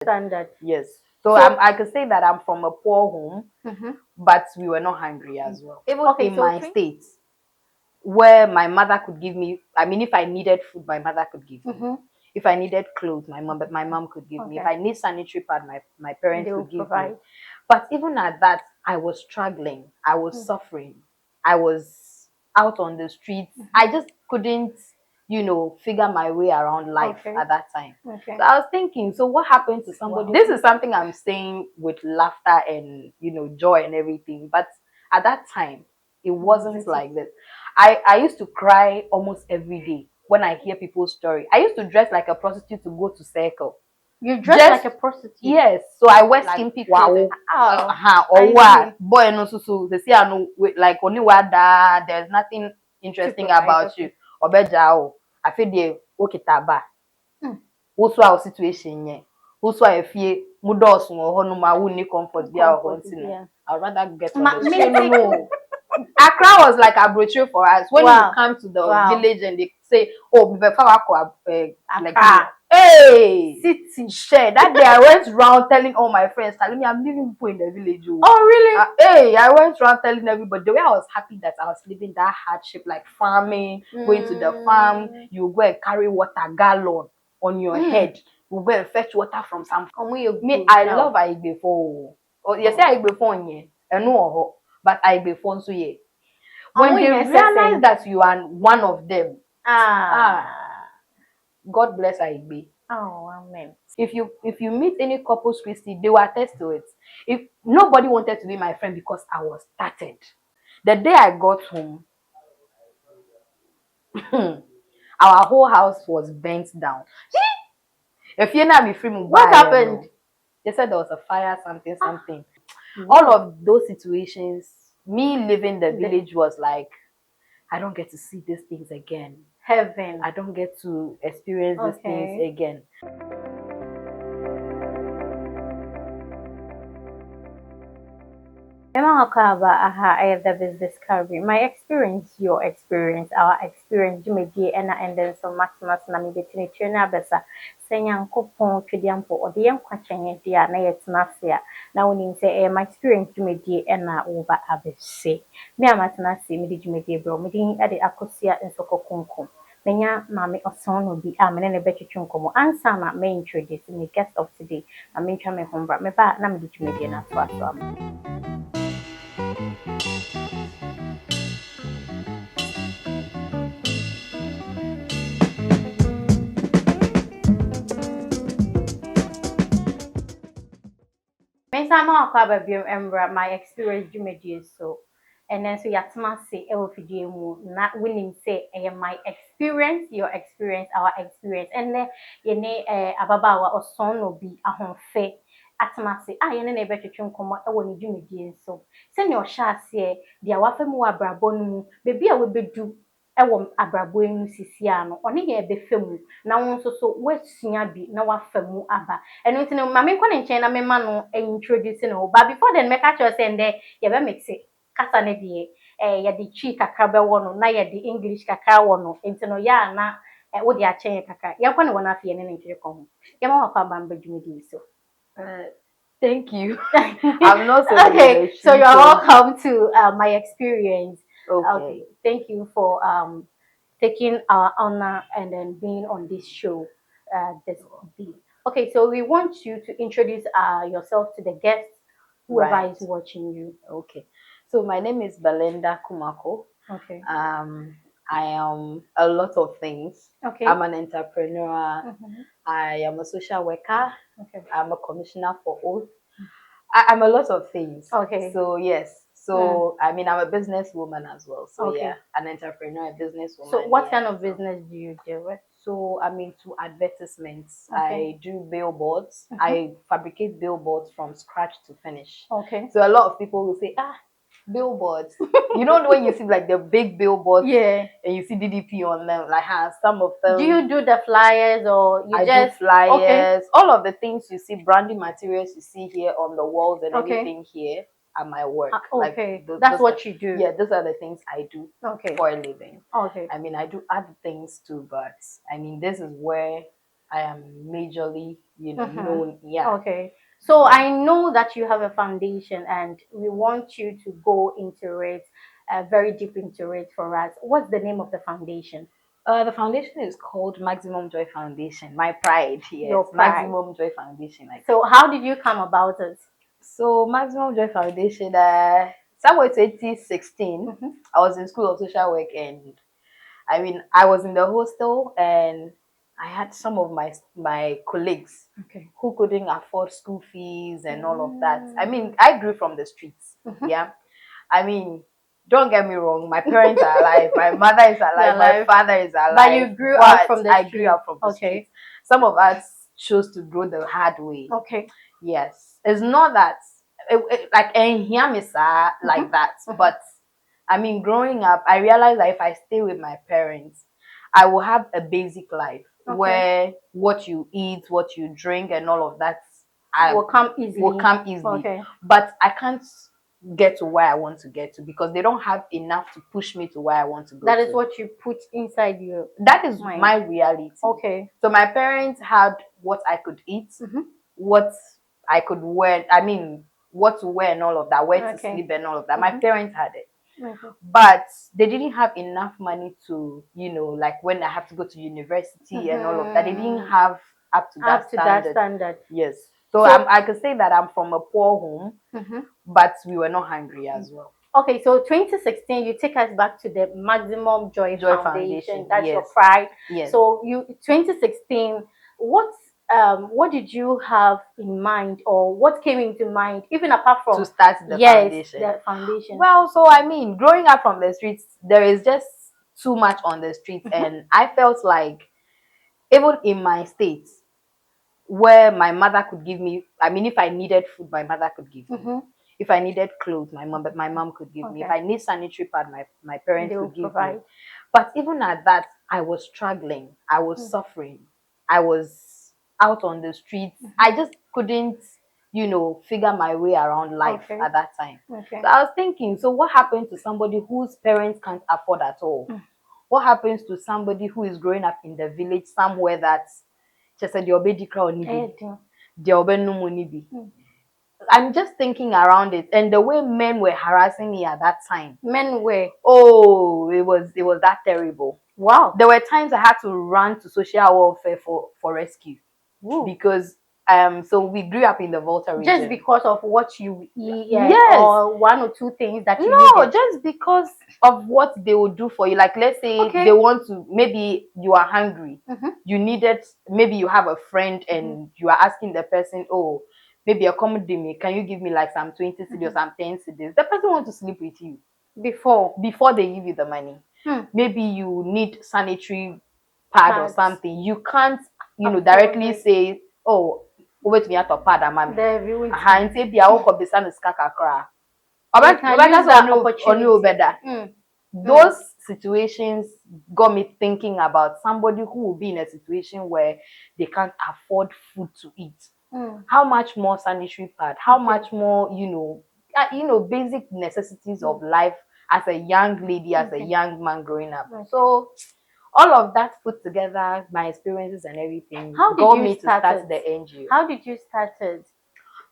Standard. Yes. So, I could say that I'm from a poor home, but we were not hungry as well. Even in my state, where my mother could give me, I mean, if I needed food, my mother could give me. If I needed clothes, my mom could give me. If I need sanitary pad, my parents could give me. But even at that, I was struggling. I was suffering. I was out on the streets. I just couldn't, figure my way around life at that time. So I was thinking, so what happened to somebody? This is something I'm saying with laughter and, joy and everything. But at that time, it wasn't like this. I used to cry almost every day when I hear people's story. I used to dress like a prostitute to go to circle. You dress like a prostitute? Yes. So I wear skimpy clothes. Or what? Boy, no, so they say I know like only what that there's nothing interesting about you. Obejao. I feel the okay taba. Also our situation here. Also I feel mudos no ho no ma woni comfort be our hunting. I'd rather get on the street. No. Accra was like a brochure for us. When you come to the village and they say, "Oh, like hey, city share." That day I went around telling all my friends, telling me I'm leaving people in the village. Oh, really? Hey, I went around telling everybody. The way I was happy that I was living that hardship, like farming, going to the farm, you go and carry water gallon on your head. You go and fetch water from some. Me, I love Aigbe before. Oh, you say Aigbe before, yeah, and no. But I be phone so ye. When they realize that you are one of them, God bless Aigbe. Oh, amen. If you meet any couples Christy, they will attest to it. If nobody wanted to be my friend because I was started. The day I got home, our whole house was burnt down. If you're not be free, what happened? They said there was a fire, something. All of those situations, me leaving the village was like, I don't get to see these things again. Heaven. I don't get to experience these things again. The business discovery. My experience, your experience, our experience, you may be and then some maximus na me between tuna besa. Saying coupon tridiampo or the young question dear na yet nasia. Now when say my experience you may be and over abese. Me a matinasi me did you may be bro, me didn't add the akosia and soko kunkum. Menya mami oson will be a man and a better chunkomo. Answer my main introduce me guest of today. I mean, try me home, but me back, na me did you may be an my experience you so and then so yatma say mu na winning say my experience your experience our experience and then ye ababawa oson no bi ahonfe atma say ye ne betwetwe nkomo e wo ne dwumedie so se ne o hya ase dia wafa mu abrabo no mu bebi a we bedu ewo abrabo enu sisi ano one ye ebefemu na won so wasua bi na wafamu aba eno ntine mama nko ne nchen na mema no introduce no but before then make sure say nde ye be mix kasa ne de ye de chi kakra be wo no na ye de english kakra wo no ntino ya na wo de achen kakra ye kwa ne wona afie ne ntire ko ho ye ma wa kwa bamba dwumedi so thank you. I'm not so okay so you're welcome to my experience. Okay. Thank you for taking our honor and then being on this show this week. Okay, so we want you to introduce yourself to the guests, whoever is watching you. Okay, so my name is Belinda Kumako. Okay. I am a lot of things. Okay. I'm an entrepreneur. I am a social worker. Okay. I'm a commissioner for oath. I'm a lot of things. Okay. So yes. So I mean, I'm a businesswoman as well. So Okay. yeah, an entrepreneur, a businesswoman. So what kind of business do you do with? So I'm into advertisements. Okay. I do billboards. I fabricate billboards from scratch to finish. Okay. So a lot of people will say, billboards. You know when you see like the big billboards, yeah, and you see DDP on them, like some of them. Do you do the flyers or you do flyers? All of the things you see, branding materials you see here on the walls and everything here are my work. Okay, that's what you do. Yeah, those are the things I do for a living. Okay. I mean, I do other things too, but I mean, this is where I am majorly known. Yeah. Okay. So I know that you have a foundation and we want you to go into it, very deep into it for us. What's the name of the foundation? The foundation is called Maximum Joy Foundation. My pride, yes. Your pride. Maximum Joy Foundation. Like, so how did you come about it? so Maximum Joy Foundation, somewhere 2016, I was in school of social work, and I mean, I was in the hostel, and I had some of my colleagues who couldn't afford school fees and all of that. I mean, I grew from the streets. Yeah. I mean, don't get me wrong, my parents are alive, my mother is alive, my father is alive. But you grew up from the I streets. grew up from the streets. Some of us chose to grow the hard way. Okay. Yes. It's not that like and hear me sir like that. But I mean, growing up, I realized that if I stay with my parents, I will have a basic life where what you eat, what you drink, and all of that will come easily. Okay. But I can't get to where I want to get to because they don't have enough to push me to where I want to go. That is what you put inside you. That is my reality. Okay. So my parents had what I could eat, what I could wear. I mean, what to wear and all of that, where to sleep and all of that. My parents had it. But they didn't have enough money to, like when I have to go to university and all of that, they didn't have up to that standard. Yes. So I could say that I'm from a poor home, but we were not hungry as well. Okay, so 2016, you take us back to the Maximum Joy Foundation. That's your pride. Yes. So 2016, what did you have in mind, or what came into mind, even apart from to start the foundation? The foundation. Well, so I mean, growing up from the streets, there is just too much on the streets, and I felt like even in my state where my mother could give me, I mean, if I needed food, my mother could give me. If I needed clothes, my mom could give me. If I need sanitary pad, my parents could give me. But even at that, I was struggling. I was suffering. I was out on the streets. I just couldn't, figure my way around life at that time. So I was thinking, so what happened to somebody whose parents can't afford at all? What happens to somebody who is growing up in the village somewhere that's just a I'm just thinking around it, and the way men were harassing me at that time. Men were? Oh, it was that terrible. Wow. There were times I had to run to social welfare for rescue. Ooh. Because so we grew up in the Volta region. Just because of what you eat, yes, or one or two things that you needed. Just because of what they would do for you. Like, let's say they want to, maybe you are hungry, you needed, maybe you have a friend and you are asking the person, oh, maybe accommodate me, can you give me like some 20 cedis or some 10 cedis? The person wants to sleep with you before they give you the money. Maybe you need sanitary pad or something. You can't, directly say, oh, over to me at a pad, mami. And say, be a walk of the sun is kakakra. Those situations got me thinking about somebody who will be in a situation where they can't afford food to eat. How much more sanitary pad? How much more, basic necessities of life as a young lady, as a young man growing up. So all of that put together, my experiences and everything, got me to start the NGO. How did you start it?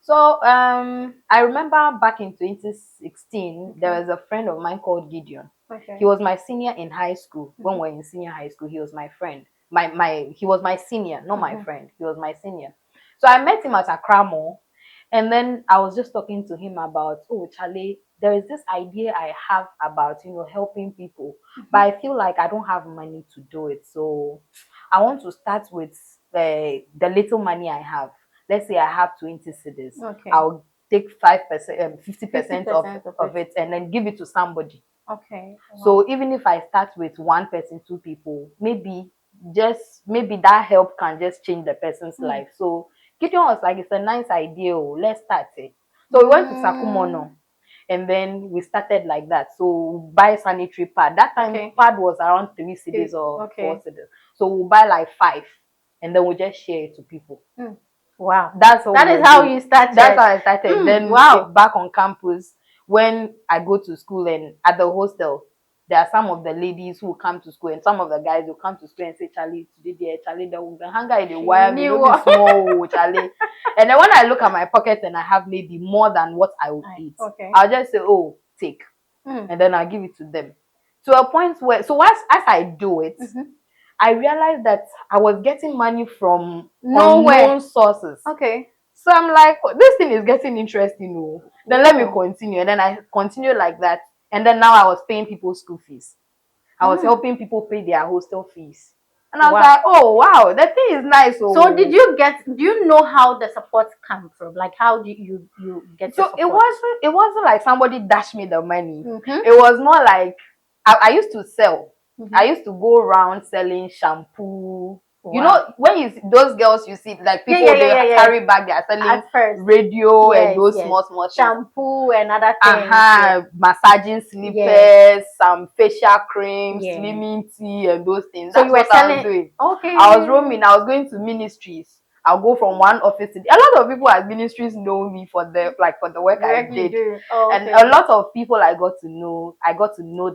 So I remember back in 2016, there was a friend of mine called Gideon. He was my senior in high school. When we were in senior high school, he was my friend. He was my senior, not my friend. He was my senior. So I met him at Accra Mall, and then I was just talking to him about, oh, Charlie, there is this idea I have about, helping people, but I feel like I don't have money to do it. So I want to start with the little money I have. Let's say I have 20 cedis. I'll take 5%, 50% of it, and then give it to somebody. So even if I start with one person, two people, maybe that help can just change the person's life. So Gideon was like, it's a nice idea. Let's start it. So we went to Sakumono, and then we started like that. So buy sanitary pad. That time pad was around 3 cedis or 4 cedis. So we'll buy like 5, and then we'll just share it to people. Wow, that is how you started. That's how I started. Then back on campus, when I go to school and at the hostel, there are some of the ladies who come to school and some of the guys who come to school and say, Charlie, today, Charlie, the hunger in the wire, me no be small, Charlie. And then when I look at my pocket and I have maybe more than what I would eat, I'll just say, oh, take. And then I'll give it to them. To a point where, so as I do it, I realized that I was getting money from unknown sources. So I'm like, this thing is getting interesting. Oh. Then let me continue. And then I continue like that. And then now I was paying people's school fees. I was helping people pay their hostel fees. And I was like, oh, wow, that thing is nice. Oh. So do you know how the support come from? Like, how do you get so support? It wasn't like somebody dashed me the money. It was more like, I used to sell. I used to go around selling shampoo. You know, when you see those girls, you see like people they carry back, they are selling radio and those small shampoo and other things. Massaging slippers, some facial creams, slimming tea, and those things. So that's you were what selling. I was doing. Okay. I was roaming. I was going to ministries. I'll go from one office to a lot of people at ministries know me for the work I did. And a lot of people I got to know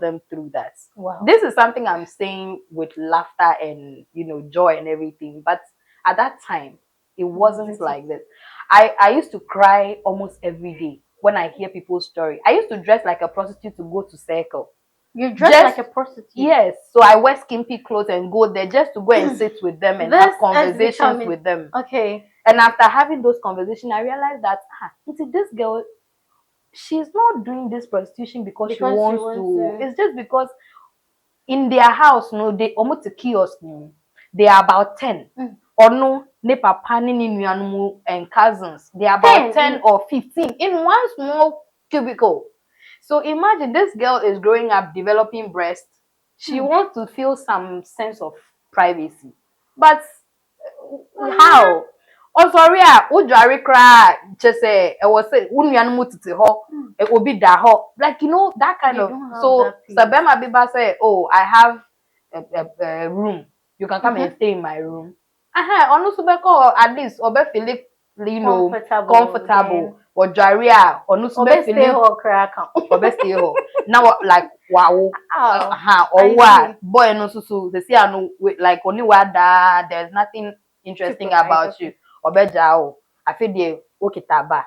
them through that. Wow. This is something I'm saying with laughter and joy and everything. But at that time, it wasn't like this. I used to cry almost every day when I hear people's story. I used to dress like a prostitute to go to circle. You dress like a prostitute? Yes. So I wear skimpy clothes and go there just to go and sit with them and have conversations with them. Okay. And after having those conversations, I realized that this girl, she's not doing this prostitution because she wants to. It's just because in their house, they almost a kiosk. They are about 10. Or no, ne papa, ni and cousins. They are about 10 or 15 in one small cubicle. So imagine this girl is growing up, developing breast. She wants to feel some sense of privacy. But how? Oh, sorry, Ujari cry. Just say, I was saying, it will be that hot. Like, that kind of. So, Sabema Biba say, oh, I have a room. You can come and stay in my room. At least, Obe Philip, comfortable. Or Jaria, or no Philip. Stay home. Now, like, wow. Or what? Boy, no, so they say, I know, like, only what there's nothing interesting about you. Obejao, I feel the okitaba.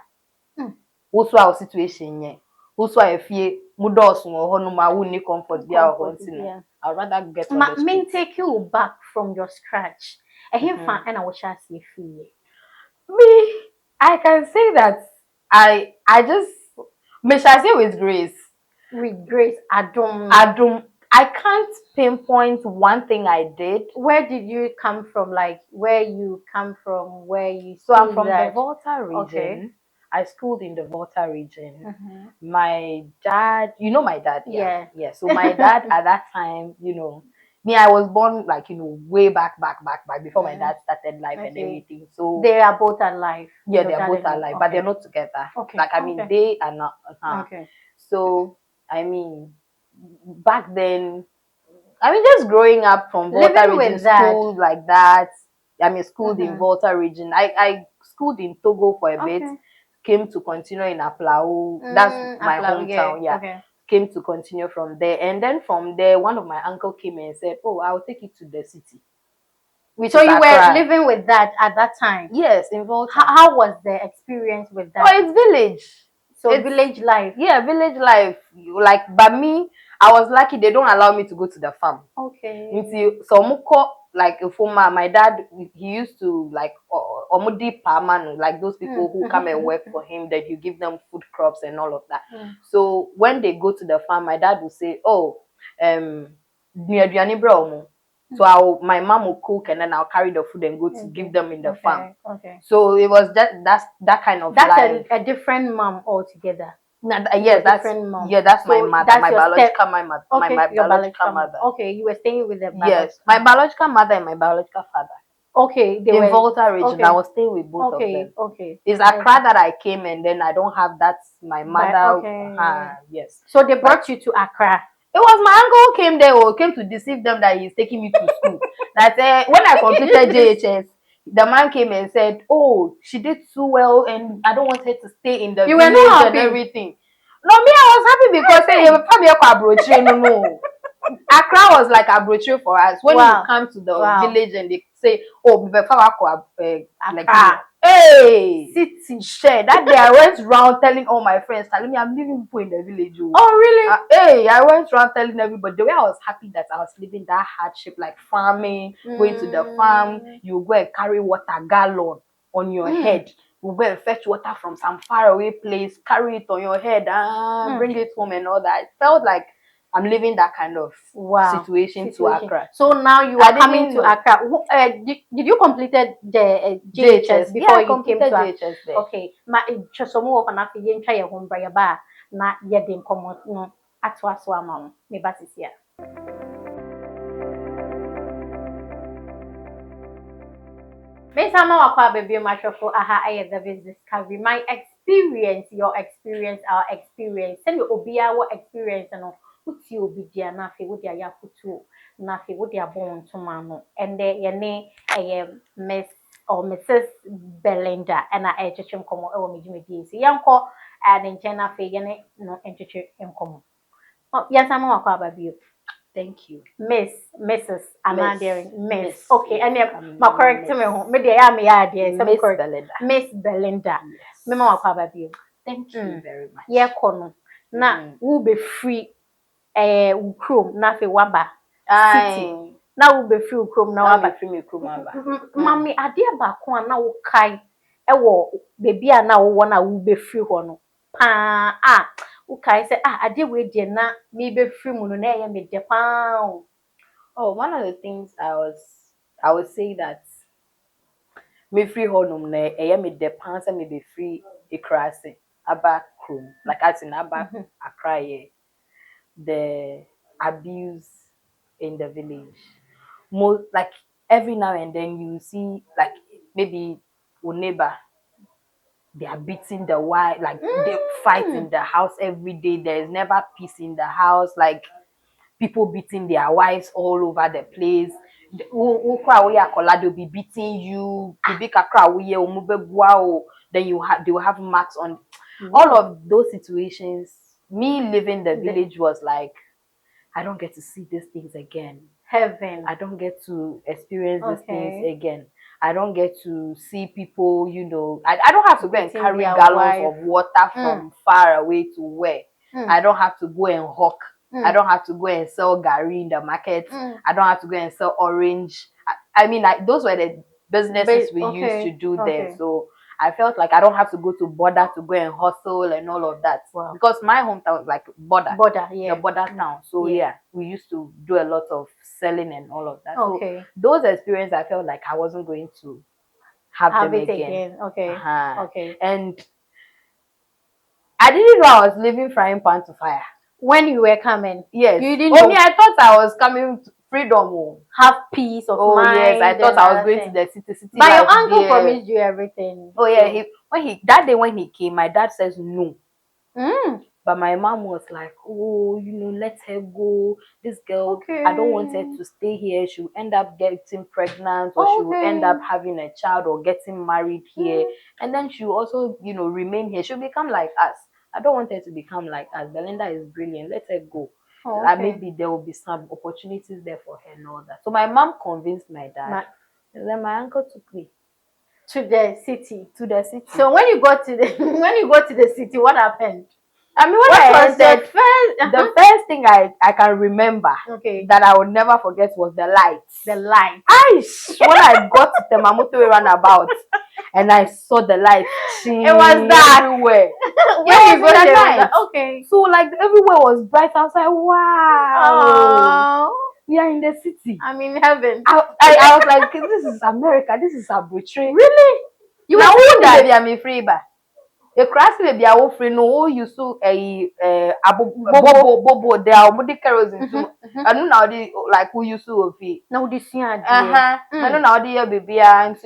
Also our situation ye. Also I feel mudos no honuma wuni comfort be our hunting. I'd rather get on the street. Me take you back from your scratch. I hear fan and I will shall see free. Me, I can say that I just may I say with grace. With grace, I can't pinpoint one thing I did. Where did you come from? Like where you come from, where you So I'm from the Volta region. Okay. I schooled in the Volta region. My dad, my dad, yeah. So my dad at that time, me, I was born like way back before my dad started life and everything. So they are both alive. Yeah, they are both alive, but they're not together. Okay. Like they are not. Okay. So back then, just growing up from Volta region, school like that. Schooled in Volta region. I schooled in Togo for a bit. Came to continue in Aplau. That's my hometown. Yeah. Okay. Came to continue from there, and then from there, one of my uncle came and said, "Oh, I'll take you to the city." So you were living with that at that time? Yes, in Volta. How was the experience with that? Oh, it's village. So it's village life. Yeah, village life. But me, I was lucky they don't allow me to go to the farm. Okay. So Muko, like my dad, he used to like omudi paman, like those people who come and work for him, that you give them food crops and all of that. So when they go to the farm, my dad will say, "Oh, so my mom will cook and then I'll carry the food and go to give them in the farm." Okay. So it was that kind of life. That's a different mom altogether. Yes, that's my mother, my biological mother. Okay, my biological mother. Okay, you were staying with them. Yes, my biological mother and my biological father. Okay, they were in Volta region. I was staying with both of them. Okay. It's Accra that I came, and then I don't have that. My mother. Yes. So they brought you to Accra. It was my uncle came there or came to deceive them that he's taking me to school. That when I completed JHS, the man came and said, "Oh, she did so well, and I don't want her to stay in the village and everything." No, me, I was happy because they were probably a no. Accra was like a brochure for us. When you come to the village and they say, "Oh, like hey, city." Share that day I went around telling all my friends, telling me I'm leaving people in the village. Oh, really? Hey, I went around telling everybody. The way I was happy that I was living that hardship, like farming, going to the farm, you go and carry water gallon on your head. You go and fetch water from some faraway place, carry it on your head, bring it home and all that. It felt like I'm living that kind of situation to Accra. So now you are coming to Accra. Did you completed the JHS before you came to JHS there? Okay. Ma chosomo of an affian try a home by a bar. Na yedin common no atwa swamam. Me basis here. Miss Amma Wakwa baby microphone aha I the business discovery. My experience, your experience, our experience. Send you obia what experience and uti obi dia na fe wo dia ya kutu na fe wo dia bon to mano. And then ye ne Miss or Mrs. Belinda and I chim komo e wo me jime di si yanko and in chena fe ye ne no encheche enkomo. Oh yes Amma Wakwa baby. Thank you. Mrs. Anna Miss. Okay, and my correct me home. Maybe I am Miss Belinda. Miss Belinda. Yes. Me ma kwa baby. Thank you very much. Yeah, kono. Na wo be free ukrom na fe waba city. Na wo be free ukrom na waba free me ukrom waba. Mami ade ba ko na wo kai e wo bebi a na wo na wo be free ho no. Pa ukai say ade we de na me be free mu no na ye me de pa. Oh, one of the things I would say that me free honum na me de pa say me be free ekrase aba krom like as in aba Accra here. The abuse in the village. Most like every now and then you see like maybe your neighbor they are beating the wife, like they fight in the house every day. There's never peace in the house, like people beating their wives all over the place. They'll be beating you. Then they will have marks on all of those situations. Me living the village was like I don't get to see these things again. Heaven. I don't get to experience these things again. I don't get to see people, I don't have to go and carry gallons of water from far away to where. I don't have to go and hawk. I don't have to go and sell gari in the market. I don't have to go and sell orange. I mean, those were the businesses we used to do there. So I felt like I don't have to go to border to go and hustle and all of that. Wow. Because my hometown was like border. Yeah. The border town. So yeah, we used to do a lot of selling and all of that. Okay. So those experiences, I felt like I wasn't going to have them again. Okay. Okay. And I didn't know I was leaving frying pan to fire. When you were coming? Yes. You didn't know? Me, I thought I was coming to freedom. Have peace of mind. Oh yes, I thought I was going to the city. But your uncle promised you everything. Oh yeah, that day when he came, my dad says no. But my mom was like, oh, let her go. This girl, I don't want her to stay here. She'll end up getting pregnant or she will end up having a child or getting married here. And then she'll also, remain here. She'll become like us. I don't want her to become like us. Belinda is brilliant. Let her go. Maybe there will be some opportunities there for her and all that. So my mom convinced my dad. And then my uncle took me to the city. So when you got to the city, what happened? I mean, what was the first thing I can remember that I would never forget was the lights. The lights. When I got to the Mamuto roundabout and I saw the lights, it was dark everywhere. When you got there, okay. So like everywhere was bright. I was like, wow. We are in the city. I'm in heaven. I was like, this is America. This is arbitrary. Really? You were saying that baby, I'm free, but a crash baby, I will free. No, you saw bobo. There are many kerosene too. I don't know how like who you saw of it. No, this year. I don't know how the baby and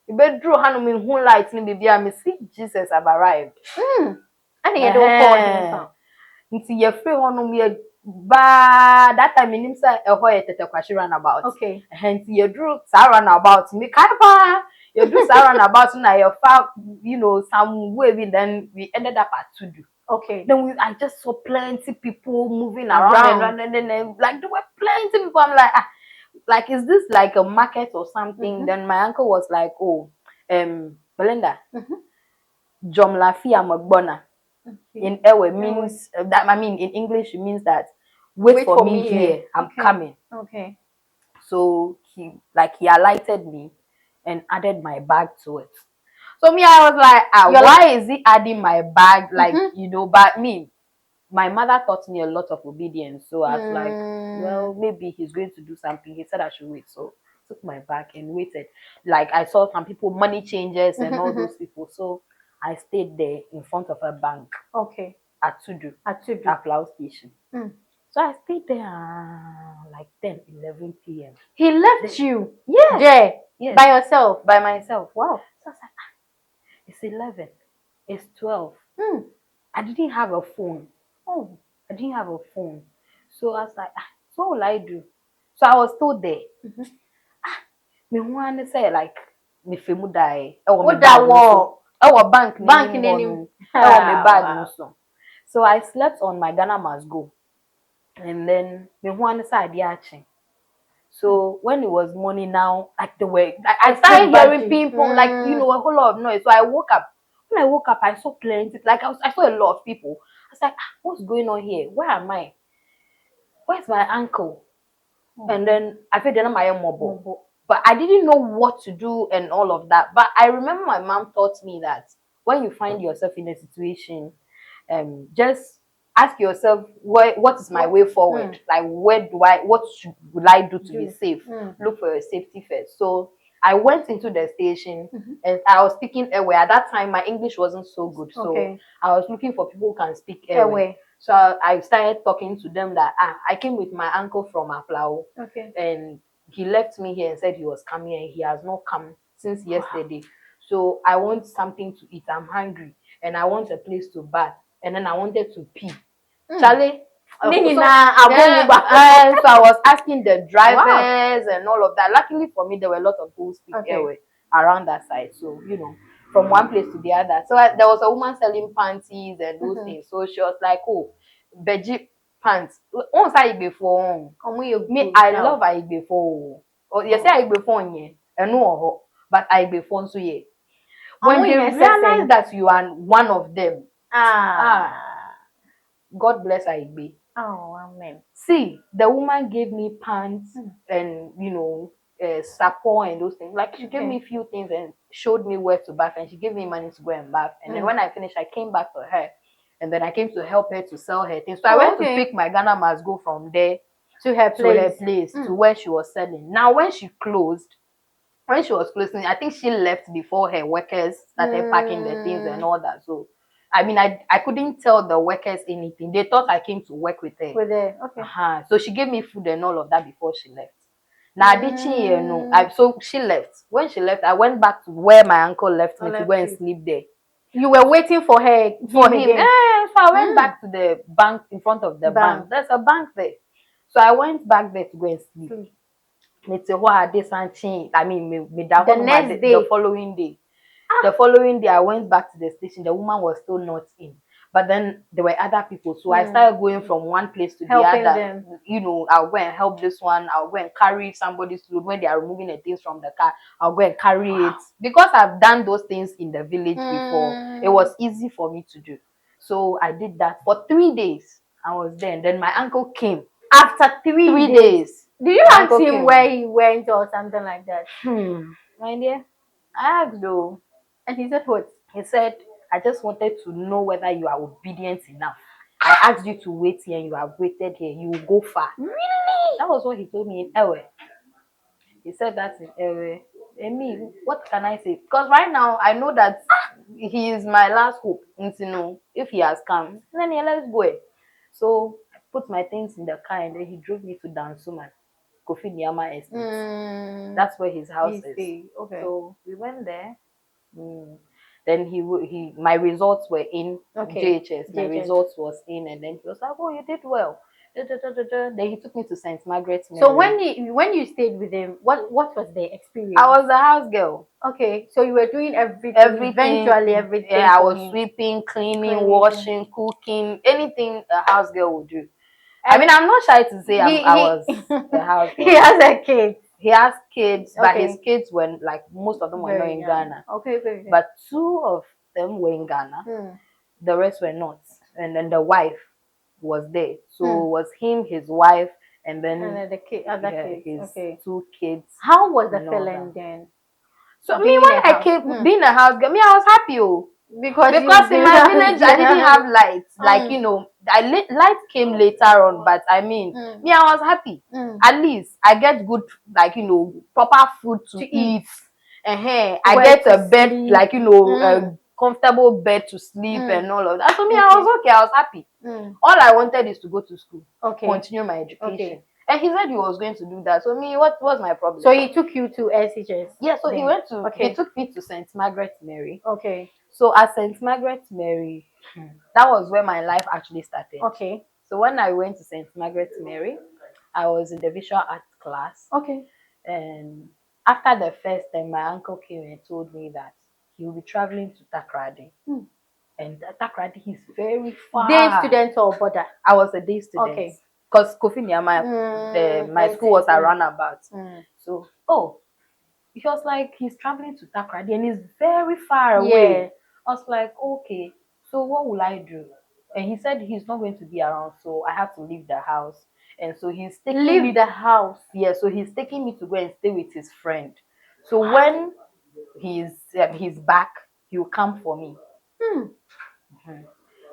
you better draw hand on who lights me baby. I see Jesus have arrived. And you don't call him. Nti ye free hono me ba that time nim say e ho ye tete kwashi runabout. Okay. Nti ye drew sa runabout me kaipa. You drew sa runabout na your fa some way then we ended up at Tudu. Okay. Then I just saw plenty people moving around and then like there were plenty people. I'm like, like is this like a market or something? Then my uncle was like, oh, Belinda, Jom Lafia Magbona in Ewe means that, I mean in English it means that wait for me here. I'm coming. Okay. So he alighted me and added my bag to it. So me, I was like, why is he adding my bag? Like, but me, my mother taught me a lot of obedience. So I was like, well, maybe he's going to do something. He said I should wait. So I took my bag and waited. Like I saw some people, money changers and all those people. So I stayed there in front of a bank. Okay. At Tudu. At Plow Station. So I stayed there like 10, 11 p.m. He left you? Yes. There? Yes. By yourself? By myself. Wow. So I was like, it's 11. It's 12. I didn't have a phone. I didn't have a phone. So I was like, so what will I do? So I was still there. Me want to say like, me femu die. What that war? Bank in any. My bag no. So I slept on my Ghana must go. And then me want to say I So when it was morning now, like the way I started hearing ping pong, like a whole lot of noise. So I woke up. When I woke up, I saw plenty. Like I saw a lot of people. I was like, what's going on here? Where am I? Where's my uncle? And then I felt that my mobile. But I didn't know what to do and all of that. But I remember my mom taught me that when you find yourself in a situation, just ask yourself what is my way forward? Like would I do to be safe? Look for your safety first. So I went into the station and I was speaking Ewe. At that time my English wasn't so good. So I was looking for people who can speak Ewe. So I started talking to them that I came with my uncle from Aflao. And he left me here and said he was coming and he has not come since yesterday. So I want something to eat. I'm hungry and I want a place to bath. And then I wanted to pee. Charlie. So I was asking the drivers and all of that. Luckily for me, there were a lot of people who speak Ewe around that side. So, from one place to the other. So there was a woman selling panties and those things. So she was like, oh, veggie pants. Once I before me, I love I before. Oh, you say I before and no, but I before so yeah. When they realize that you are one of them, God bless Aigbe. Oh, amen. See, the woman gave me pants and support and those things. Like she gave me a few things and showed me where to bath, and she gave me money to go and bath. And then when I finished, I came back to her, and then I came to help her to sell her things. So I went to pick my Ghana must go from there to her place to where she was selling. Now when she was closing, I think she left before her workers started packing the things and all that. So I mean, I couldn't tell the workers anything. They thought I came to work with her. So she gave me food and all of that before she left. Now, so she left. When she left, I went back to where my uncle left me to go and sleep there. You were waiting for her, for him. So I went back to the bank in front of the bank. There's a bank there. So I went back there to go and sleep. I mean, the following day. The following day, I went back to the station. The woman was still not in. But then there were other people. So I started going from one place to the other. I'll go and help this one. I'll go and carry somebody's food. When they are removing the things from the car, I'll go and carry it. Because I've done those things in the village before, it was easy for me to do. So I did that for 3 days. I was there. And then my uncle came. After 3 days. Did you ask him where he went or something like that? My dear, I asked though. And he said what? He said, I just wanted to know whether you are obedient enough. I asked you to wait here and you have waited here. You will go far. Really? That was what he told me in Ewe. He said that in Ewe. And me, what can I say? Because right now, I know that he is my last hope. If he has come, then let's go. So I put my things in the car and then he drove me to Dansuman, Kofi Niyama Estate. That's where his house is. So we went there. Then my results were in JHS. My results was in, and then he was like, "Oh, you did well." Then he took me to St. Margaret's Mary. So when you stayed with him, what was the experience? I was the house girl. Okay, so you were doing everything. Eventually, everything. Yeah, I was sweeping, cleaning, washing, cooking, anything a house girl would do. I mean, I'm not shy to say I was the house girl. He has a kid. He has kids, but his kids were like most of them were not Very in young. Ghana. Okay, very good. But 2 of them were in Ghana. The rest were not. And then the wife was there. So it was him, his wife, and then the other kids. his 2 kids. How was the feeling then? So me when I came being a house girl, me I was happy because in my village I didn't have lights. Like light came later on, but I mean me I was happy. At least I get good proper food to eat. I get a bed a comfortable bed to sleep and all of that. So me I was okay. I was happy. All I wanted is to go to school, continue my education. And he said he was going to do that. So me, what was my problem? So he took you to SHS? Yeah, so he took me to St. Margaret's Mary. Okay. So at St. Margaret's Mary, that was where my life actually started. Okay. So when I went to St. Margaret's Mary, I was in the visual arts class. Okay. And after the first time, my uncle came and told me that he will be traveling to Takrady. And Takrady is very far. Day student or border? I was a day student. Okay. Because Kofi Nyama, my school was a runabout. So, he was like, he's traveling to Takrady and it's very far away. Yeah. I was like, okay, so what will I do? And he said he's not going to be around, so I have to leave the house. And so he's taking me the house. Yeah, so he's taking me to go and stay with his friend. So when he's back, he'll come for me.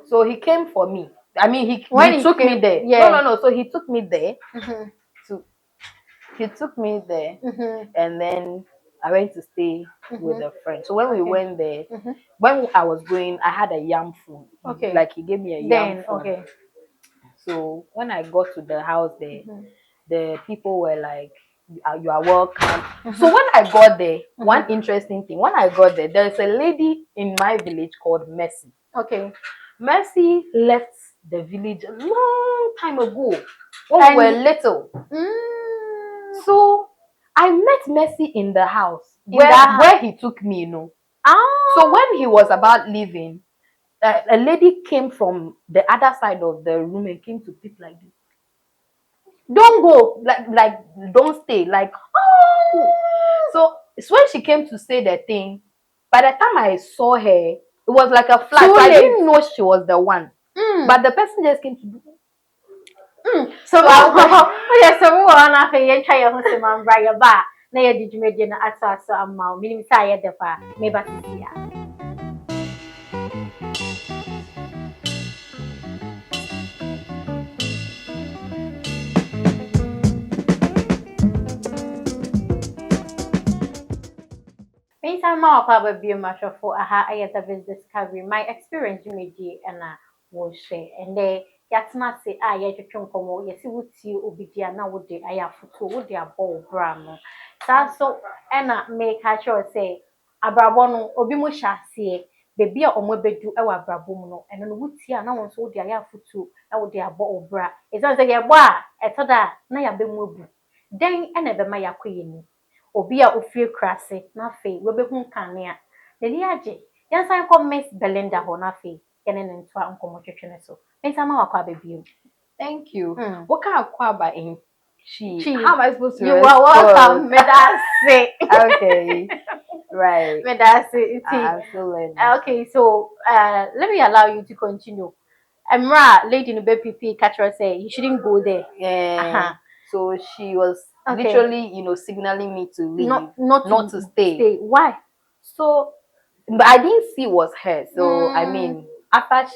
So he came for me. I mean, he took me there. Yeah. No. So he took me there. He took me there, and then I went to stay with a friend. So when we went there, when I was going, I had a yam phone. Okay. Like he gave me a yam phone. Okay. So when I got to the house there, the people were like, you are welcome. So when I got there, one interesting thing, when I got there, there's a lady in my village called Mercy. Okay. Mercy left the village a long time ago when we were little. So I met Mercy in the house where he took me, So when he was about leaving, a lady came from the other side of the room and came to peep like this. Don't go, like don't stay, like So when she came to say the thing, by the time I saw her, it was like a flash. So I didn't know she was the one. But the person just came to do. So yes, so we want to say try your husband and brag ba na ye did you na aso amma minim say ye defa me ba sisia. Anytime I have be much for I had a discovery. My experience you and I will share. And they yatma say, ye chunkomo, yes, you would see obidia now would they I have to their ball bram. So make her sure say, Abrabono, obimusha see, baby or mobedu our brabono, and on would see now so their yafutu, I would their ball bra. It's not a boa, a tada, naya bemubu. Then I never my queen. Obi a ofie krase na fe we be hu kanea nani age yansan ko Miss Belinda ho na fe yene ne ntoa nkomo twetwe so nsa ma wakwa babiem. Thank you. What kind of kwaba in she? How am I supposed to You respond? are welcome, Medase. Okay. Right. Medase. I'm still learning. Okay, so let me allow you to continue. Emra lady no be pipi catch her say you shouldn't go there. Yeah. So she was literally, signaling me to leave, not to stay. Why? So, but I didn't see it was her. So, I mean, after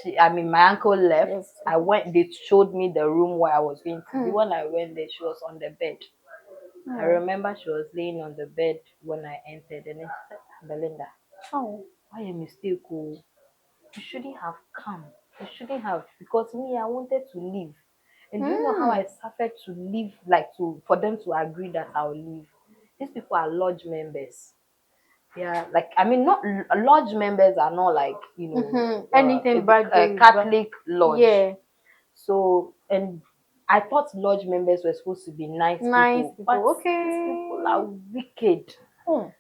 my uncle left, they showed me the room where I was going to be. When I went there, she was on the bed. I remember she was laying on the bed when I entered, and then she said, Belinda, why a mistake? You shouldn't have come. You shouldn't have, because me, I wanted to leave. And do you know how I suffered to leave, for them to agree that I'll leave? These people are lodge members. Yeah, not lodge members are not like, anything but a Catholic lodge. Yeah. So, and I thought lodge members were supposed to be nice people, but these people are wicked.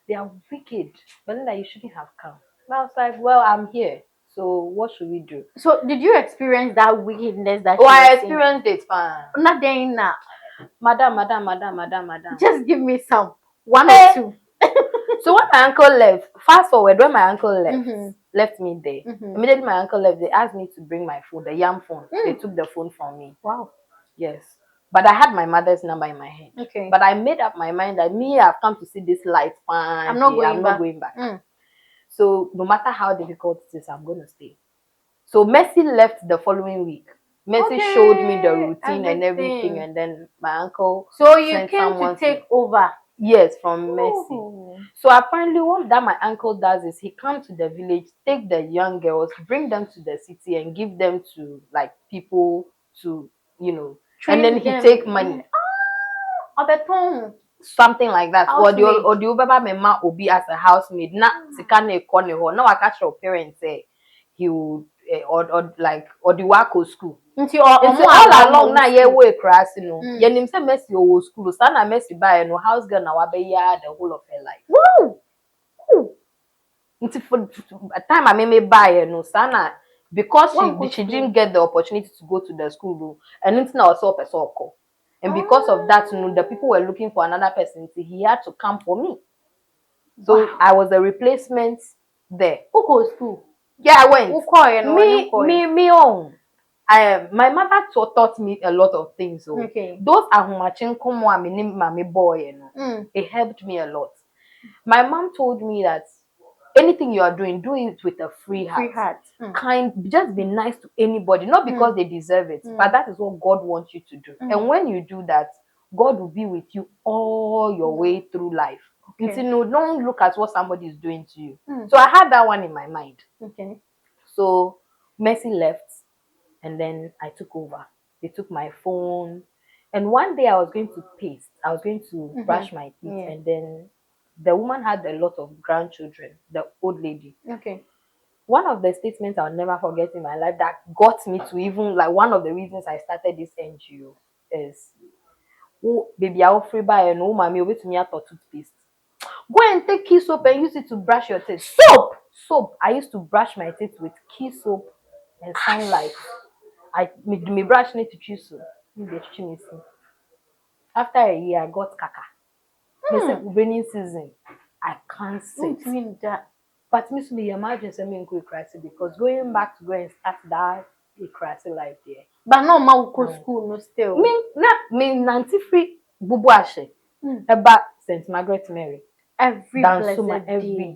They are wicked. But then you shouldn't have come. But I was like, well, I'm here. So what should we do? So did you experience that wickedness that I experienced it, fine. Not then now. Madam. Just give me some. One or two. So when my uncle left, fast forward, when my uncle left me there, immediately my uncle left, they asked me to bring my phone, the yam phone. They took the phone from me. Wow. Yes. But I had my mother's number in my head. Okay. But I made up my mind that I've come to see this light, fine. I'm not going back. So no matter how difficult it is, I'm going to stay. So Mercy left the following week. Mercy showed me the routine and everything, and then my uncle. So you came to take over? Yes, from Mercy. So apparently what that my uncle does is he comes to the village, take the young girls, bring them to the city and give them to like people to, train and then he take money. Something like that. Housemaid. Or the Ubaba Mema Obi as a housemaid. Na sikane kone ho. Now I catch your parents say he would or the Wako school. It's all along na ye way class, Ye nim say Mercy o school. Sana Mercy buy no house girl na wabe ya the whole of her life. Woo! It's for a time I may buy sana because she didn't get the opportunity to go to the school and it's now also a circle. And because of that, the people were looking for another person. So he had to come for me. So I was a replacement there. Who goes to? Yeah, I went. Me own. My mother taught me a lot of things. So those are who matching come mommy boy, It helped me a lot. My mom told me that anything you are doing, do it with a free heart. Just be nice to anybody, not because they deserve it, but that is what God wants you to do. And when you do that, God will be with you all your way through life. Don't look at what somebody is doing to you. So I had that one in my mind. So Mercy left, and then I took over. They took my phone, and one day I was going to paste. I was going to brush my teeth, and then the woman had a lot of grandchildren, the old lady. One of the statements I'll never forget in my life that got me to even, like, one of the reasons I started this NGO is, oh, baby, I'll free buy and oh, mommy, wait to me at toothpaste. Go and take key soap and use it to brush your teeth. Soap. I used to brush my teeth with key soap and sunlight. Me brush need to choose soap. After a year, I got kaka. They said rainy season, I can't sit. But Miss me imagine something could crazy because going back to go and start that crazy life there. But no ma school no still. Me nanti free bubuashe. About St. Margaret Mary. Every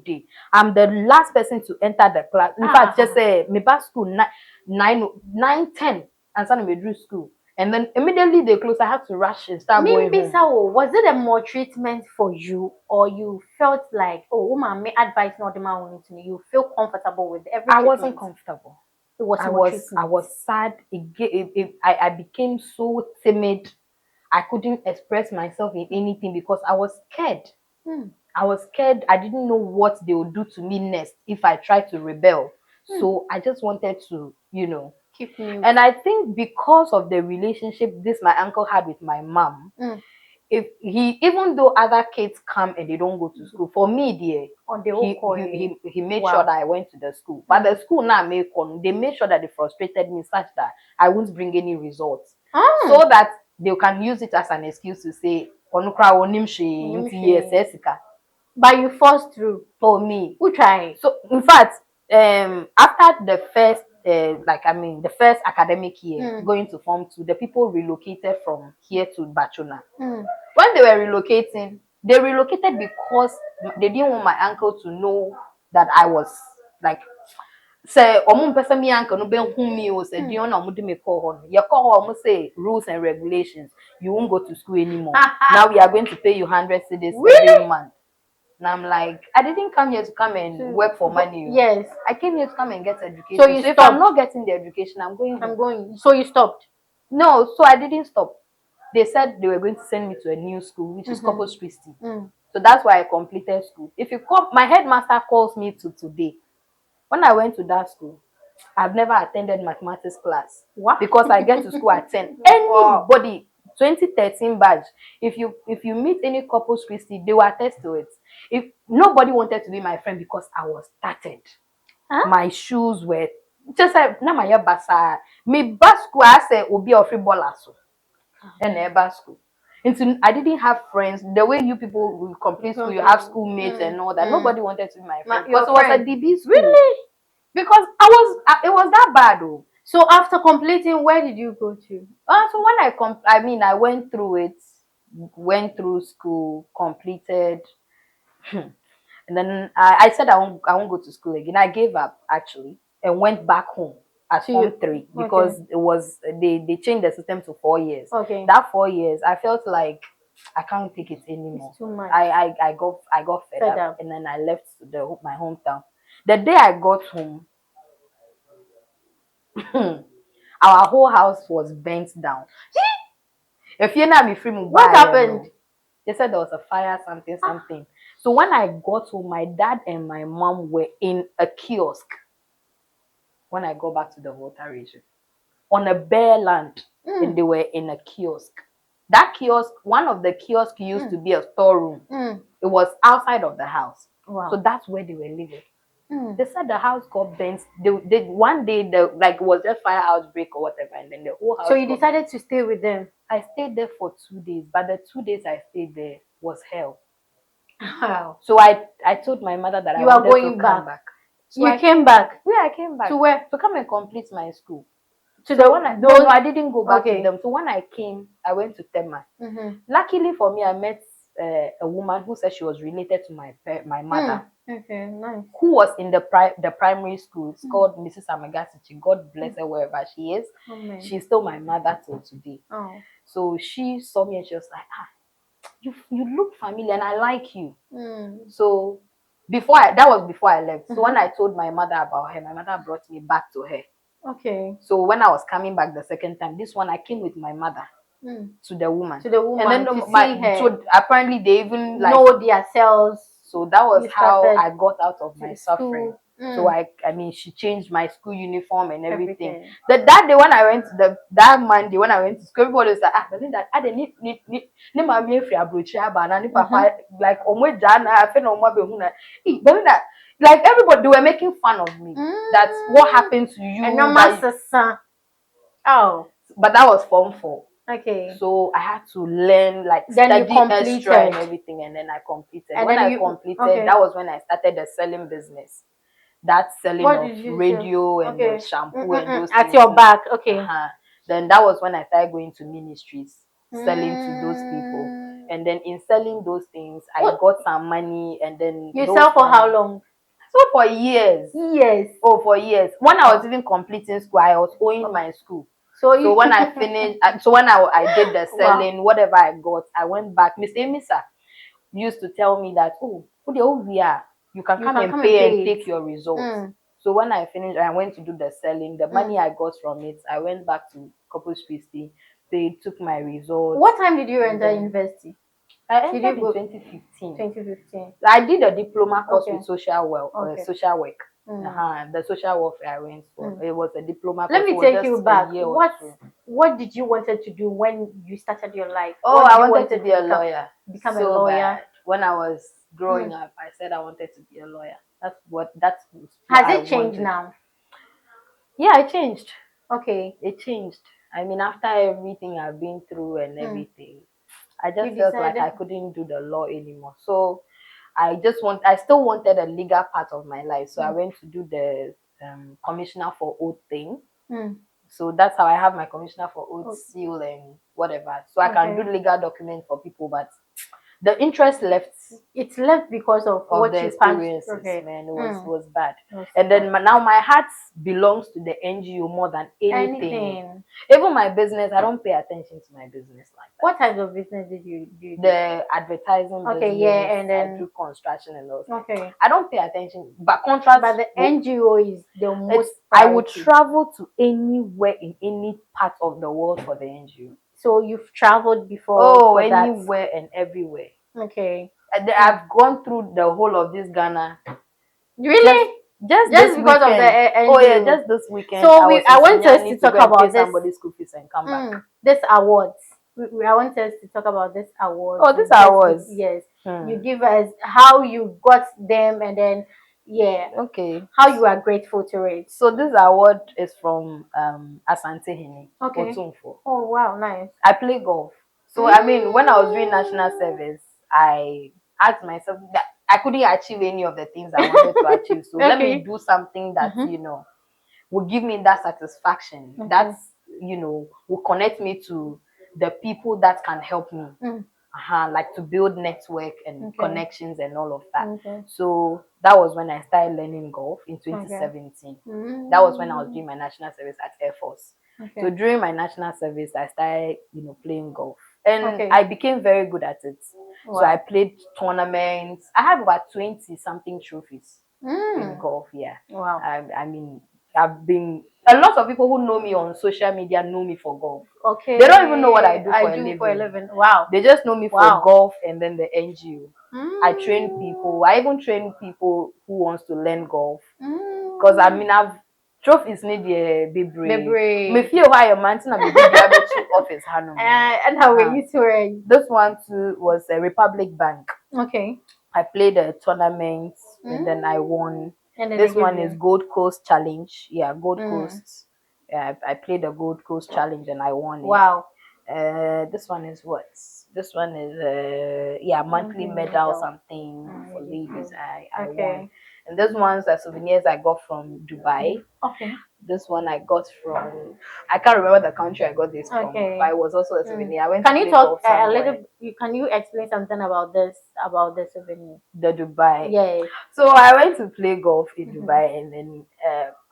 day. I'm the last person to enter the class. In fact, just say me back school 9, 10 and suddenly we drew school. And then immediately they close, I had to rush and start going home. Was it a more treatment for you, or you felt like, oh, my advice not the man to me? You feel comfortable with everything? I wasn't comfortable. I was sad. I became so timid. I couldn't express myself in anything because I was scared. I was scared. I didn't know what they would do to me next if I tried to rebel. So I just wanted to, keep me. And I think because of the relationship my uncle had with my mom, even though other kids come and they don't go to school, for me, he made sure that I went to the school. But the school now they made sure that they frustrated me such that I won't bring any results, so that they can use it as an excuse to say, but you forced through. For me, who tried? So in fact, after the first the first academic year, going to Form 2, the people relocated from here to Bachuna. When they were relocating, they relocated because they didn't want my uncle to know that I was like, say, person me uncle no be whom me was a dion or me call on. You call almost say rules and regulations. You won't go to school anymore. Now we are going to pay you 100 cedis every month. And I'm like, I didn't come here to come and work for money. Yes. I came here to come and get education. So if I'm not getting the education, I'm going. So you stopped? No, so I didn't stop. They said they were going to send me to a new school, which is Corpus Christi. So that's why I completed school. If you come, my headmaster calls me to today. When I went to that school, I've never attended mathematics class. What? Because I get to school at 10. Anybody, 2013 badge, if you meet any Corpus Christi, they will attest to it. If nobody wanted to be my friend because I was started. Huh? My shoes were just like na my basa. Me basku I say obi of free baller so. And basku. Into I didn't have friends. The way you people will complete school, you have schoolmates and all that. Nobody wanted to be my friend because it was a DB school. Really? Because it was that bad though. So after completing, where did you go to? So when I went through it, went through school, completed, and then I said I won't go to school again. I gave up actually and went back home at Form 3 because it was they changed the system to 4 years. Okay. That 4 years, I felt like I can't take it anymore. It's too much. I got fed up and then I left my hometown. The day I got home, our whole house was burnt down. If you're not free, what happened? They said there was a fire, something. So when I got home, my dad and my mom were in a kiosk. When I go back to the water region, on a bare land, and they were in a kiosk. That kiosk, one of the kiosks used to be a storeroom. It was outside of the house. Wow. So that's where they were living. They said the house got burnt. They one day it was just fire outbreak or whatever, and then the whole house. So you decided to stay with them? I stayed there for 2 days, but the 2 days I stayed there was hell. Wow. So I told my mother that I wanted to come back. So you came back? Yeah, I came back. To where? To come and complete my school. To so no, I didn't go back to them. So when I came, I went to Tema. Luckily for me, I met a woman who said she was related to my mother. Okay, nice. Who was in the primary school. It's called Mrs. Amagasichi. God bless her wherever she is. Amen. She's still my mother till today. Oh. So she saw me and she was like, you look familiar and I like you. So that was before I left. So when I told my mother about her, my mother brought me back to her. Okay. So when I was coming back the second time, this one I came with my mother to the woman. And then so apparently they even know themselves. So that was how I got out of my suffering. So I mean, she changed my school uniform and everything. That day when I went that Monday when I went to school, everybody was like, but then that I didn't need mommy free abrocha banana papa like like everybody they were making fun of me. That's what happened to you. Oh, but that was Form 4. Okay. So I had to learn study extra and everything, and then I completed. And when I completed, that was when I started the selling business. That selling of radio and the shampoo and those things. At your back, okay. Then that was when I started going to ministries, selling to those people. And then in selling those things, I got some money, and then you sell for how long? So for years. Years. Oh, for years. When I was even completing school, I was owing my school. So when I finished, when I did the selling, whatever I got, I went back. Mr. Emisa used to tell me that, you can come and pay and take your results. So when I finished, I went to do the selling. The money I got from it, I went back to Corpus Christi. They took my results. What time did you enter university? I entered in 2015. 2015. I did a diploma course with social work. The social welfare I went for. It was a diploma course. Let me take you back. What did you wanted to do when you started your life? Oh, I wanted to be a lawyer. Become a lawyer. Bad. When I was growing up, I said I wanted to be a lawyer. Has it changed now? Yeah, it changed. Okay. It changed. I mean, after everything I've been through and everything, I just felt like I couldn't do the law anymore. So I still wanted a legal part of my life. So I went to do the commissioner for oath thing. So that's how I have my commissioner for oath seal and whatever. So I can do legal documents for people, but the interest left. It's left because of what the you experiences, man. It was bad. And then now my heart belongs to the NGO more than anything. Even my business, I don't pay attention to my business like that. What type of business did you do? The advertising business. And then I do construction and those. Okay. I don't pay attention, but contracts. But the NGO is the most. I would travel to anywhere in any part of the world for the NGO. So you've traveled before? Oh, anywhere and everywhere. Okay. I've gone through the whole of this Ghana. Really? Just because of the weekend. Oh yeah, NGO. just this weekend. So I was I in want us Sunyani to to talk go and pay about this. somebody's school fees and come back. This awards. I want us to talk about this awards. Oh, this awards. Yes. You give us how you got them, and then Okay. how you are grateful to it. So this award is from Asante Hene. Okay. Otunfo. Oh wow, nice. I play golf. So I mean, when I was doing national service, I asked myself that I couldn't achieve any of the things I wanted to achieve. So let me do something that will give me that satisfaction. That's will connect me to the people that can help me. Like to build network and connections and all of that. So that was when I started learning golf in 2017. That was when I was doing my national service at Air Force. So during my national service, I started, playing golf, and I became very good at it. So I played tournaments. I have about 20 something trophies in golf. Yeah. Wow. I mean, I've been a lot of people who know me on social media know me for golf. Okay. They don't even know what I do for a living. Wow. They just know me for golf and then the NGO. I train people. I even train people who wants to learn golf. Because I mean, I've trophies need the baby. Me feel why your man na me baby office Hanum. And how were you touring? This one too was a Republic Bank. Okay. I played a tournament and then I won. This one is Gold Coast Challenge. Yeah, Gold Coast. Yeah, I played the Gold Coast Challenge and I won it. Wow. This one is what? This one is monthly medal something for ladies. I won. And this one's are souvenirs I got from Dubai. Okay. This one I got from I can't remember the country I got this from, but it was also a souvenir. I went Can to you talk a little? Can you explain something about this the souvenir? The Dubai. Yeah. So I went to play golf in Dubai, and then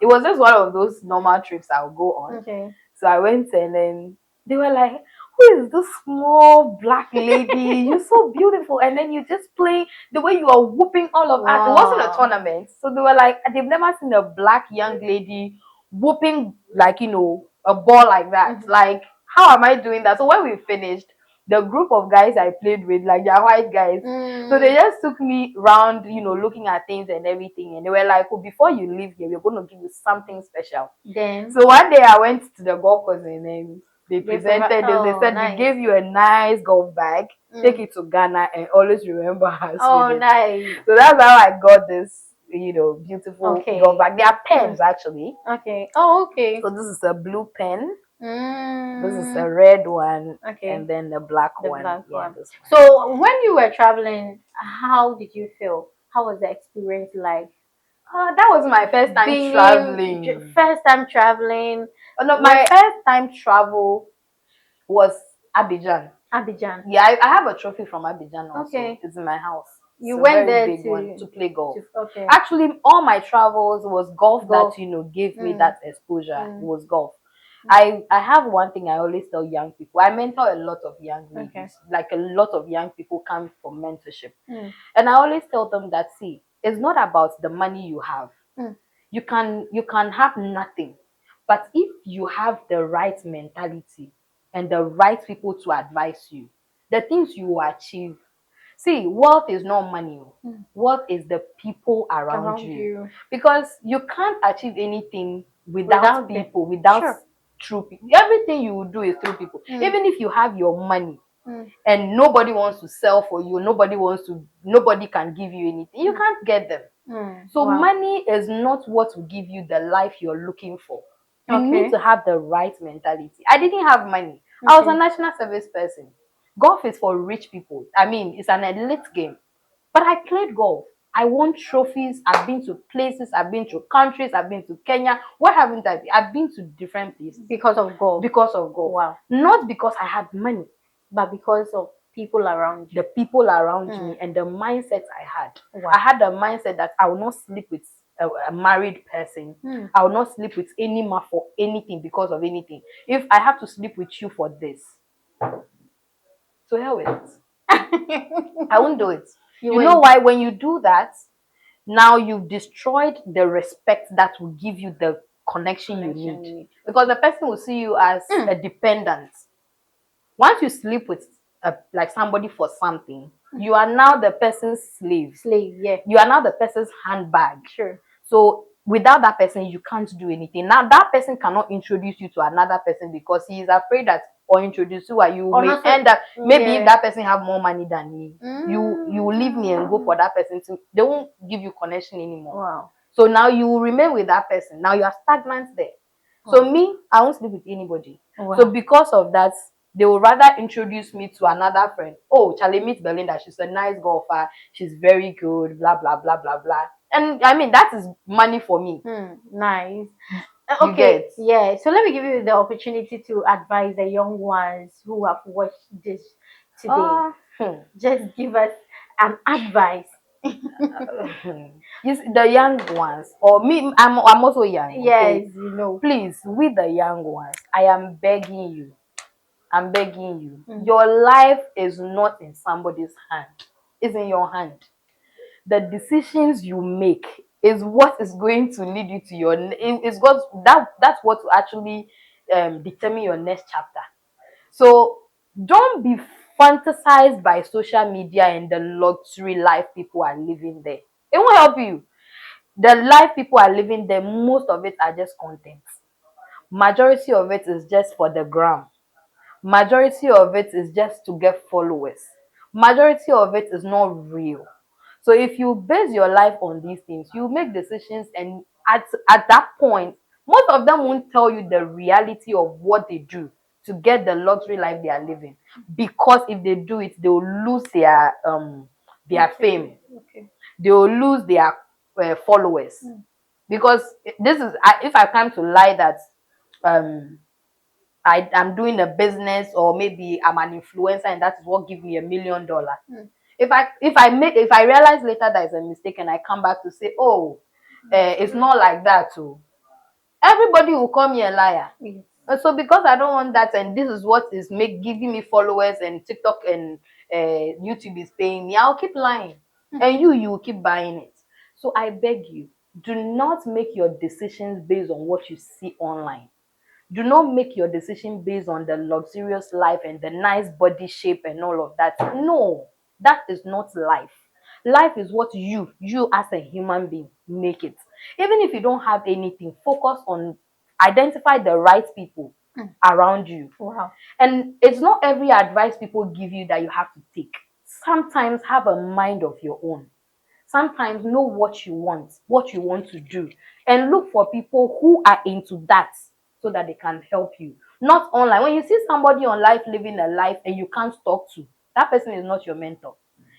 it was just one of those normal trips I'll go on. Okay. So I went, and then they were like, "Who is this small black lady? You're so beautiful." And then you just play the way you are whooping all of us. It wasn't a tournament. So they were like, they've never seen a black young lady whooping like, a ball like that. Like, how am I doing that? So when we finished, the group of guys I played with, like they're white guys. So they just took me round, looking at things and everything. And they were like, "Oh, before you leave here, we're going to give you something special." Then So one day I went to the golf course and then they presented this. They said, nice. We gave you a nice golf bag. Take it to Ghana and always remember us. Oh, nice. So that's how I got this, beautiful golf bag. They are pens actually. Okay. Oh, okay. So this is a blue pen. This is a red one. Okay. And then the black one. Black one. So when you were traveling, how did you feel? How was the experience like? That was my first time traveling. First time traveling. Oh, no, my first time travel was Abidjan. Abidjan. Yeah, I have a trophy from Abidjan also. Okay. It's in my house. You went there to play golf. Okay. Actually, all my travels was golf. That gave me that exposure. It was golf. I have one thing I always tell young people. I mentor a lot of young ladies. Like a lot of young people come for mentorship. And I always tell them that, see, it's not about the money you have. You can have nothing. But if you have the right mentality and the right people to advise you, the things you will achieve. See, wealth is not money. Wealth is the people around you. Because you can't achieve anything without people, without true people. Everything you will do is through people. Even if you have your money and nobody wants to sell for you, nobody can give you anything, you can't get them. So money is not what will give you the life you're looking for. You need to have the right mentality. I didn't have money. I was a national service person. Golf is for rich people. I mean, it's an elite game. But I played golf. I won trophies. I've been to places. I've been to countries. I've been to Kenya. Where haven't I been? I've been to different places. Because of golf. Because of golf. Wow. Not because I had money. But because of people around you. The people around me and the mindset I had. Wow. I had the mindset that I will not sleep with a married person. I will not sleep with any man for anything because of anything. If I have to sleep with you for this, so hell with it. I won't do it. You know why? When you do that, now you've destroyed the respect that will give you the connection you need. Because the person will see you as a dependent. Once you sleep with like somebody for something, you are now the person's slave. Slave, yeah. You are now the person's handbag. Sure. So without that person, you can't do anything. Now that person cannot introduce you to another person because he is afraid that or introduce you, you may end up maybe if that person have more money than me, you will leave me and go for that person too. They won't give you connection anymore. Wow. So now you will remain with that person. Now you are stagnant there. So me, I won't sleep with anybody. Wow. So because of that, they will rather introduce me to another friend. Oh, Charlie, meet Belinda. She's a nice golfer. She's very good. Blah blah blah blah blah. And I mean that is money for me. Nice. Okay, yeah. So let me give you the opportunity to advise the young ones who have watched this today. Just give us an advice. The young ones, or me, I'm also young. Yes, okay? You know. Please, with the young ones, I am begging you. I'm begging you. Your life is not in somebody's hand. It's in your hand. The decisions you make is what is going to lead you to your. It's got that's what will actually determine your next chapter. So don't be fantasized by social media and the luxury life people are living there. It won't help you. The life people are living there, most of it are just content. Majority of it is just for the gram. Majority of it is just to get followers. Majority of it is not real. So if you base your life on these things, you make decisions, and at that point, most of them won't tell you the reality of what they do to get the luxury life they are living. Because if they do it, they will lose their fame. They will lose their followers. Because this is if I come to lie that I'm doing a business, or maybe I'm an influencer and that is what gives me $1,000,000. If I realize later that it's a mistake and I come back to say, oh, it's not like that too, everybody will call me a liar. And so because I don't want that, and this is what is giving me followers, and TikTok and YouTube is paying me, I'll keep lying. And you will keep buying it. So I beg you, do not make your decisions based on what you see online. Do not make your decision based on the luxurious life and the nice body shape and all of that. No, that is not life. Life is what you as a human being make it. Even if you don't have anything, focus on identify the right people around you. Wow. And it's not every advice people give you that you have to take. Sometimes have a mind of your own. Sometimes know what you want to do, and look for people who are into that so that they can help you. Not online. When you see somebody on life living a life and you can't talk to, that person is not your mentor.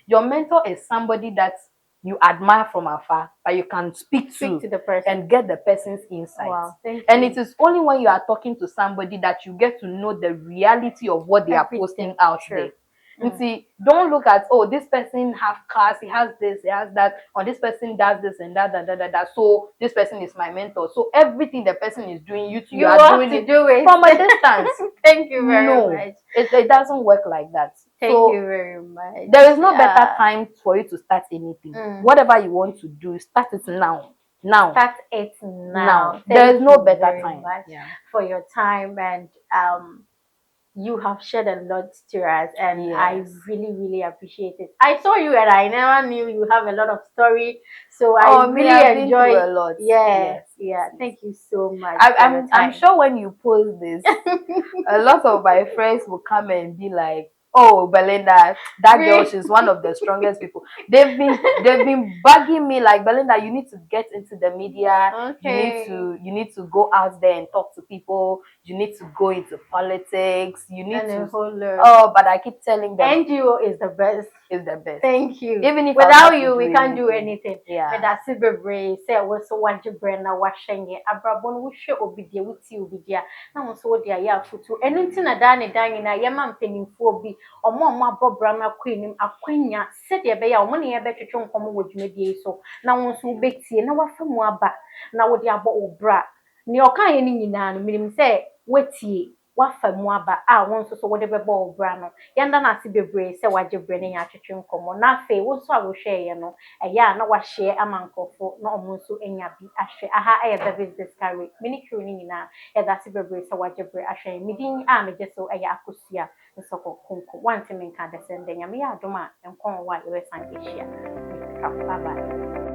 Your mentor is somebody that you admire from afar, but you can speak to the person and get the person's insights. Wow, thank and you. It is only when you are talking to somebody that you get to know the reality of what they are posting out there. You see, don't look at, oh, this person has cars, he has this, he has that, or this person does this and that. So this person is my mentor. So everything the person is doing, you are doing it from a distance. Thank you very much. It doesn't work like that. Thank you very much. There is no better time for you to start anything. Whatever you want to do, start it now. Start it now. There is no better time. For your time, and you have shared a lot to us, and I really, really appreciate it. I saw you and I never knew you have a lot of story, so I really enjoyed a lot. Yes. Thank you so much. I'm sure when you post this, a lot of my friends will come and be like, oh, Belinda, that girl, she's one of the strongest people. They've been bugging me like, Belinda, you need to get into the media. You need to go out there and talk to people. You need to go into politics. You need to but I keep telling them, NGO is the best. Is the best. Thank you. Even if without you, we can't do anything. Yeah. But that's it, baby. Say we so want to bring na washing it. Abrabon we show obidia we ti obidia. Na so what dia ya futu. Enu nti na dan na ye ma mpanimfo obi. Omo abobra na queen akwanya. Said ye be ya omo ne ye be twetwe nkomo wo dwumadie so. Na won so betie na wafamu aba. Na wo dia bo obra. Ni okan ye ni nyina no minim say wetie. Wafamu aba a won so wo de bebo obra no. Yanda na ase bebre say waje bre ne ya twetwe nkomo. Na fe wo so a wo hwe ye no. Eya na wa share amankofo na omo so enya bi ahwe. Aha e the business carry. Mini crew ni nyina e da ase bebre say waje bre ahwe. Midin a me je so eya akosua. Nsoko konko. Wanti me nka de sende nya me ya adoma enkon wa ye we san ehia. Bye bye.